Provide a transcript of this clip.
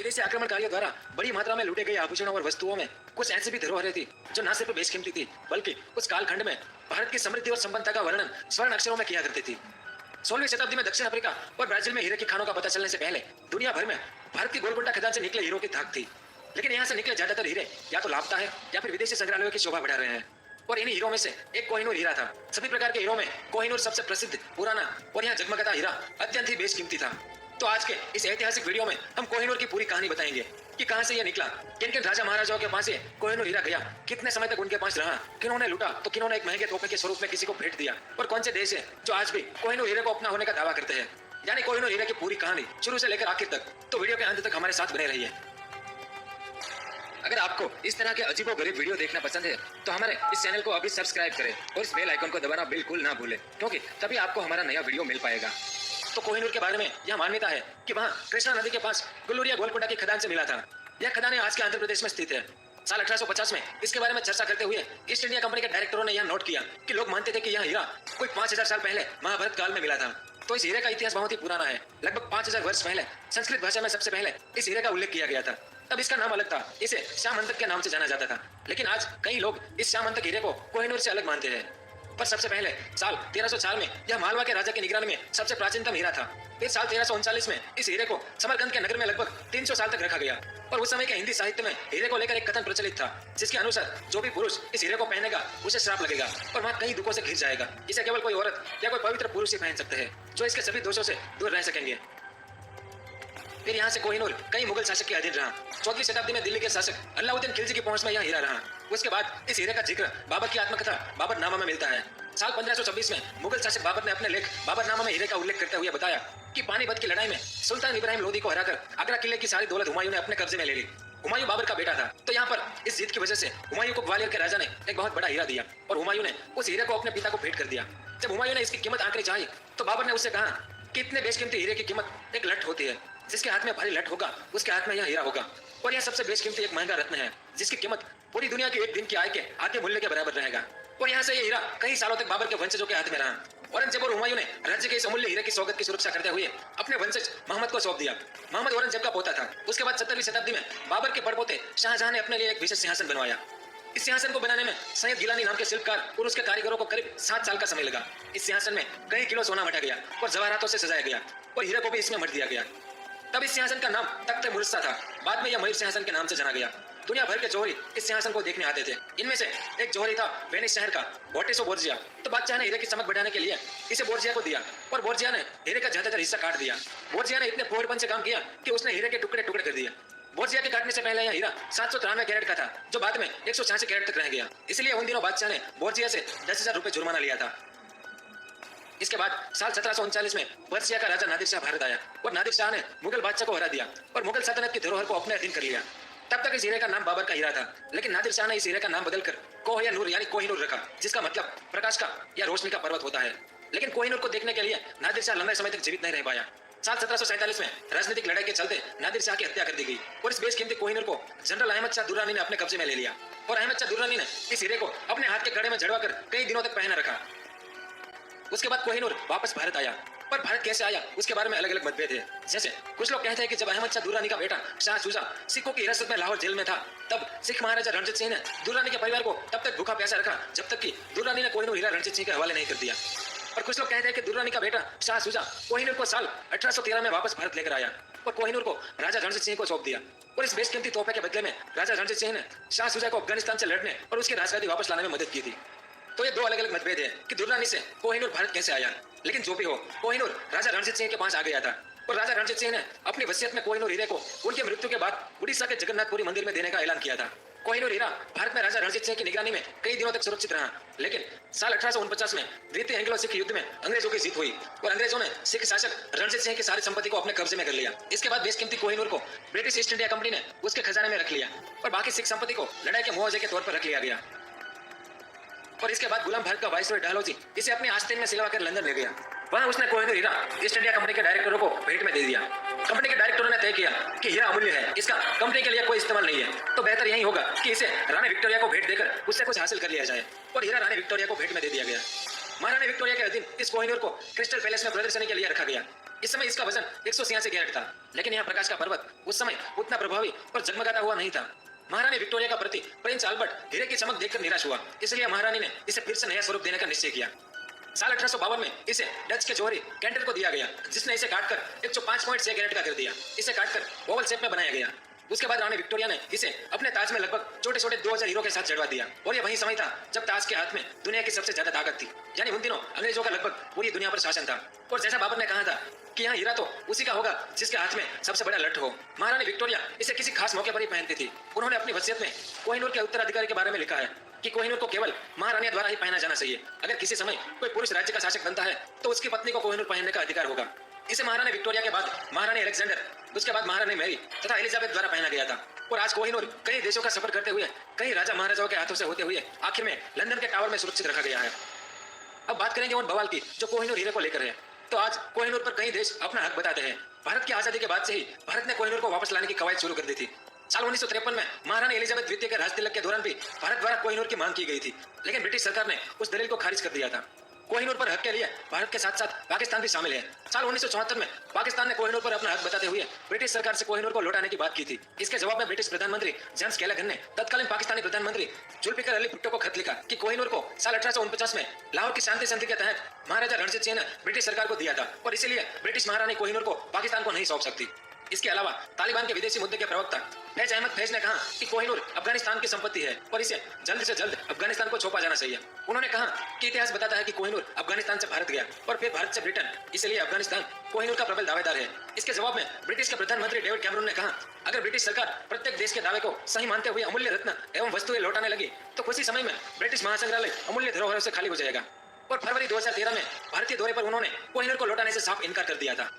विदेशी आक्रमणकारियों द्वारा बड़ी मात्रा में लूटे गए आभूषणों और वस्तुओं में कुछ ऐसी भी धरोहरें थी जो न सिर्फ बेशकीमती थी बल्कि उस कालखंड में भारत की समृद्धि और संपन्नता का वर्णन स्वर्ण अक्षरों में किया करती थी। 16वीं शताब्दी में दक्षिण अफ्रीका और ब्राजील में हीरे की खानों का पता चलने से पहले दुनिया भर में भारत की गोलकुंडा खदान से निकले हीरों की धाक थी। लेकिन यहाँ से निकले ज्यादातर हीरे या तो लापता है या फिर विदेशी संग्रहालयों की शोभा बढ़ा रहे हैं। और इन्हीं हीरों में से एक कोहिनूर हीरा था। सभी प्रकार के हीरों में कोहिनूर सबसे प्रसिद्ध, पुराना और यहाँ जगमगाता हीरा अत्यंत ही बेशकीमती था। तो आज के इस ऐतिहासिक वीडियो में हम कोहिनूर की पूरी कहानी बताएंगे कि कहां से यह निकला, किन किन राजा महाराजाओं के पास ये कोहिनूर हीरा गया, कितने समय तक उनके पास रहा, किन्होंने लूटा तो किन्होंने एक महंगे तोहफे के स्वरूप में किसी को भेंट दिया, और कौन से देश है जो आज भी कोहिनूर हीरे को अपना होने का दावा करते हैं। यानी कोहिनूर हीरे की पूरी कहानी शुरू से लेकर आखिर तक। तो वीडियो के अंत तक हमारे साथ बने रहिए। अगर आपको इस तरह के अजीबोगरीब वीडियो देखना पसंद है तो हमारे इस चैनल को अभी सब्सक्राइब करें और इस बेल आइकन को दबाना बिल्कुल ना भूलें, क्योंकि तभी आपको हमारा नया वीडियो मिल पाएगा। तो कोहिनूर के बारे में यह मान्यता है कि वहाँ कृष्णा नदी के पास गुल्लूरिया गोलकुंडा की खदान से मिला था। यह खदान आज के आंध्र प्रदेश में स्थित है। साल 1850 में इसके बारे में चर्चा करते हुए ईस्ट इंडिया कंपनी के डायरेक्टरों ने यह नोट किया कि लोग मानते थे कि यह हीरा कोई 5000 साल पहले महाभारत काल में मिला था। तो इस हीरे का इतिहास बहुत ही पुराना है। लगभग 5000 वर्ष पहले संस्कृत भाषा में सबसे पहले इस हीरे का उल्लेख किया गया था। तब इसका नाम अलग था, इसे श्यामंतक के नाम से जाना जाता था। लेकिन आज कई लोग इस श्यामंतक हीरे को कोहिनूर से अलग मानते हैं। पर सबसे पहले साल 1304 में यह मालवा के राजा की निगरानी में सबसे प्राचीनतम हीरा था। फिर साल 1339 में इस हीरे को समरकंद के नगर में लगभग 300 साल तक रखा गया। और उस समय के हिंदी साहित्य में हीरे को लेकर एक कथन प्रचलित था, जिसके अनुसार जो भी पुरुष इस हीरे को पहनेगा उसे श्राप लगेगा और वह कई दुखों से घिर जाएगा। इसे केवल कोई औरत या कोई पवित्र पुरुष ही पहन सकते हैं जो इसके सभी दोषों से दूर रह सकेंगे। फिर यहाँ से कोहिनूर कई मुगल शासक के अधीन रहा। 14वीं शताब्दी में दिल्ली के शासक अलाउद्दीन खिलजी की पहुंच में यह हीरा रहा। उसके बाद इस हीरे का जिक्र बाबर की आत्मकथा बाबरनामा में मिलता है। साल 1526 में मुगल शासक बाबर ने अपने लेख बाबरनामा में हीरे का उल्लेख करते हुए बताया कि पानीपत की लड़ाई में सुल्तान इब्राहिम लोदी को हराकर आगरा किले की सारी दौलत हुमायूं ने अपने कब्जे में ले ली। हुमायूं बाबर का बेटा था, तो यहाँ पर इस जीत की वजह से हुमायूं को ग्वालियर के राजा ने एक बहुत बड़ा हीरा दिया और हुमायूं ने उस हीरे को अपने पिता को भेंट कर दिया। जब हुमायूं ने इसकी कीमत आंकनी चाहिए तो बाबर ने उससे कहा कि इतने बेशकीमती हीरे की कीमत एक लठ होती है, जिसके हाथ में भारी लठ होगा उसके हाथ में यह हीरा होगा। और यह सबसे बेशकीमती एक महंगा रत्न है जिसकी कीमत पूरी दुनिया की एक दिन की आय के आधे मूल्य के बराबर रहेगा। और यहाँ से यह हीरा कई सालों तक बाबर के वंशजों के हाथ में रहा। औरंगजेब और हुमायूं ने राज्य के इस अमूल्य हीरे की सौगत की सुरक्षा करते हुए अपने वंशज मोहम्मद को सौंप दिया। मोहम्मद औरंगजेब का पोता था। उसके बाद 17वीं शताब्दी में बाबर के बड़पोते शाहजहां ने अपने लिए एक विशेष सिंहासन बनवाया। इस सिंहासन को बनाने में सैयद गिलानी नाम के शिल्पकार और उसके कारीगरों को करीब 7 साल का समय लगा। इस सिंहासन में कई किलो सोना मटा गया और जवाहरातों से सजाया गया और हीरे को भी इसमें मढ़ दिया गया। तब इस सिंहासन का नाम तख्त मुर्सा था। बाद में यह मयूर सिंहासन के नाम से जाना गया। दुनिया भर के जौहरी इस सिंहासन को देखने आते थे। इनमें से एक जौहरी था वेनिस शहर का बोर्टिसो बोर्जिया। तो बादशाह ने हीरे की चमक बढ़ाने के लिए इसे बोर्जिया को दिया और बोर्जिया ने हीरे का ज्यादातर हिस्सा काट दिया। बोर्जिया ने इतने फोड़पन से काम किया कि उसने हीरे के टुकड़े टुकड़े कर दिए। बोर्जिया के काटने से पहले यह हीरा 793 कैरेट का था, जो बाद में 186 कैरेट तक रह गया। इसलिए उन दिनों बादशाह ने बोर्जिया से 10,000 रुपए जुर्माना लिया था। इसके बाद साल 1739 में पर्सिया का राजा नादिर शाह भारत आया और नादिर शाह ने मुगल बादशाह को हरा दिया और मुगल सल्तनत की धरोहर को अपने अधीन कर लिया। तब तक इस हीरे का नाम बाबर का हीरा था, लेकिन नादिर शाह ने इस हीरे का नाम बदलकर कोह या नूर यानी कोहिनूर रखा, जिसका मतलब प्रकाश का या रोशनी का पर्वत होता है। लेकिन कोहिनूर को देखने के लिए नादिर शाह लंबे समय तक जीवित नहीं रह पाया। साल 1747 में राजनीतिक लड़ाई के चलते नादिर शाह की हत्या कर दी गई और इस बेशकीमती कोहिनूर को जनरल अहमद शाह दुर्रानी ने अपने कब्जे में ले लिया। और अहमद शाह दुर्रानी ने इस हीरे को अपने हाथ के कड़े में जड़वाकर कई दिनों तक पहना रखा। उसके बाद कोहिनूर वापस भारत आया, पर भारत कैसे आया उसके बारे में अलग अलग मतभेद है। जैसे कुछ लोग कहते हैं कि जब अहमद शाह दुर्रानी का बेटा शाह शुजा सिखों की हिरासत में लाहौर जेल में था, तब सिख महाराजा रणजीत सिंह ने दुर्रानी के परिवार को तब तक भूखा प्यासा रखा जब तक कि दुर्रानी ने कोहिनूर हीरा रणजीत सिंह के हवाले नहीं कर दिया। और कुछ लोग कहते हैं कि दुर्रानी का बेटा शाह शुजा कोहिनूर को साल 1813 में वापस भारत लेकर आया और कोहिनूर को राजा रणजीत सिंह को सौंप दिया। और इस बेशकीमती तोहफे के बदले में राजा रणजीत सिंह ने शाह शुजा को अफगानिस्तान से लड़ने और उसकी राजगादी वापस लाने में मदद की थी। तो ये दो अलग अलग मतभेद है कि दुर्रानी से कोहिनूर भारत कैसे आया। लेकिन जो भी हो, कोहिनूर राजा रणजीत सिंह के पास आ गया था और राजा रणजीत सिंह ने अपनी वसीयत में कोहिनूर हीरे को उनके मृत्यु के बाद उड़ीसा के जगन्नाथपुरी मंदिर में देने का ऐलान किया था। कोहिनूर हीरा भारत में राजा रणजीत सिंह की निगरानी में कई दिनों तक सुरक्षित रहा। लेकिन साल 1849 में द्वितीय एंग्लो सिख युद्ध में अंग्रेजों की जीत हुई और अंग्रेजों ने सिख शासक रणजीत सिंह की सारी संपत्ति को अपने कब्जे में कर लिया। इसके बाद बेशकीमती कोहिनूर को ब्रिटिश ईस्ट इंडिया कंपनी ने उसके खजाने में रख लिया और बाकी सिख संपत्ति को लड़ाई के मुआवजे के तौर पर रख लिया गया। और इसके बाद गुलाम भारत का वाइसरॉय डलहौजी इसे अपने आस्तीन में सिलवाकर लंदन ले गया। वहां उसने कोहिनूर हीरा ईस्ट इंडिया कंपनी के डायरेक्टरों को भेंट में दे दिया। कंपनी के डायरेक्टरों ने तय किया कि हीरा अमूल्य है, इसका कंपनी के लिए कोई इस्तेमाल नहीं है, तो बेहतर यही होगा कि इसे रानी विक्टोरिया को भेंट देकर उससे कुछ हासिल कर लिया जाए। और हीरा रानी विक्टोरिया को भेंट में दे दिया गया। महारानी विक्टोरिया के अधीन इस कोहिनूर को क्रिस्टल पैलेस में प्रदर्शनी के लिए रखा गया। इस समय इसका वजन 186 कैरेट था, लेकिन यहाँ प्रकाश का पर्वत उस समय उतना प्रभावी और जगमगाता हुआ नहीं था। महारानी विक्टोरिया का प्रति प्रिंस अल्बर्ट हीरे की चमक देखकर निराश हुआ, इसलिए महारानी ने इसे फिर से नया स्वरूप देने का निश्चय किया। साल 1852 में इसे डच के जौहरी कैंटर को दिया गया, जिसने इसे काटकर 105.6 कैरेट का कर दिया। इसे काटकर ओवल शेप में बनाया गया। उसके बाद रानी विक्टोरिया ने इसे अपने ताज में लगभग छोटे छोटे 2000 हीरो के साथ जड़वा दिया। और यह वही समय था जब ताज के हाथ में दुनिया की सबसे ज्यादा ताकत थी, यानी उन दिनों अंग्रेजों का लगभग पूरी दुनिया पर शासन था। और जैसा बाबर ने कहा था कि यहाँ हीरा तो उसी का होगा जिसके हाथ में सबसे बड़ा लठ हो, महारानी विक्टोरिया इसे किसी खास मौके पर ही पहनती थी। उन्होंने अपनी वसीयत में कोहिनूर के उत्तराधिकारी के बारे में लिखा है कि कोहिनूर को केवल महारानी द्वारा ही पहना जाना चाहिए। अगर किसी समय कोई पुरुष राज्य का शासक बनता है तो उसकी पत्नी को कोहिनूर पहनने का अधिकार होगा। इसे महारानी विक्टोरिया के बाद महारानी अलेक्जेंडर, उसके बाद महारानी मैरी तथा एलिजाबेथ द्वारा पहना गया था। और आज कोहिनूर कई देशों का सफर करते हुए, कई राजा महाराजाओं के हाथों से होते हुए आखिर में लंदन के टावर में सुरक्षित रखा गया है। अब बात करेंगे उन बवाल की जो कोहिनूर हीरे को लेकर है। तो आज कोहिनूर पर कई देश अपना हक बताते हैं। भारत की आजादी के बाद से ही भारत ने कोहिनूर को वापस लाने की कवायद शुरू कर दी थी। साल 1953 में महारानी एलिजाबेथ द्वितीय के राज तिलक के दौरान भी भारत द्वारा कोहिनूर की मांग की गई थी, लेकिन ब्रिटिश सरकार ने उस दलील को खारिज कर दिया था। कोहिनूर पर हक के लिए भारत के साथ साथ पाकिस्तान भी शामिल है। साल 1974 में पाकिस्तान ने कोहिनूर पर अपना हक बताते हुए ब्रिटिश सरकार से कोहिनूर को लौटाने की बात की थी। इसके जवाब में ब्रिटिश प्रधानमंत्री जेम्स कैलागन ने तत्कालीन पाकिस्तानी प्रधानमंत्री जुल्फिकर अली भुट्टो को खत लिखा कि कोहिनूर को साल 1849 में लाहौर की शांति संधि के तहत महाराजा रणजीत सिंह ने ब्रिटिश सरकार को दिया था और इसीलिए ब्रिटिश महारानी कोहिनूर को पाकिस्तान को नहीं सौंप सकती। इसके अलावा तालिबान के विदेशी मुद्दे के प्रवक्ता फैज अहमद फैज ने कहा कि कोहिनूर अफगानिस्तान की संपत्ति है और इसे जल्द से जल्द अफगानिस्तान को सौंपा जाना चाहिए। उन्होंने कहा कि इतिहास बताता है कि कोहिनूर अफगानिस्तान से भारत गया और फिर भारत से ब्रिटेन, इसलिए अफगानिस्तान कोहिनूर का प्रबल दावेदार है। इसके जवाब में ब्रिटिश के प्रधानमंत्री डेविड कैमरून ने कहा, अगर ब्रिटिश सरकार प्रत्येक देश के दावे को सही मानते हुए अमूल्य रत्न एवं वस्तुएं लौटाने लगी तो कुछ ही समय में ब्रिटिश महासंग्रहालय अमूल्य धरोहरों से खाली हो जाएगा। और फरवरी 2013 में भारतीय दौरे पर उन्होंने कोहिनूर को लौटाने से साफ इनकार कर दिया था।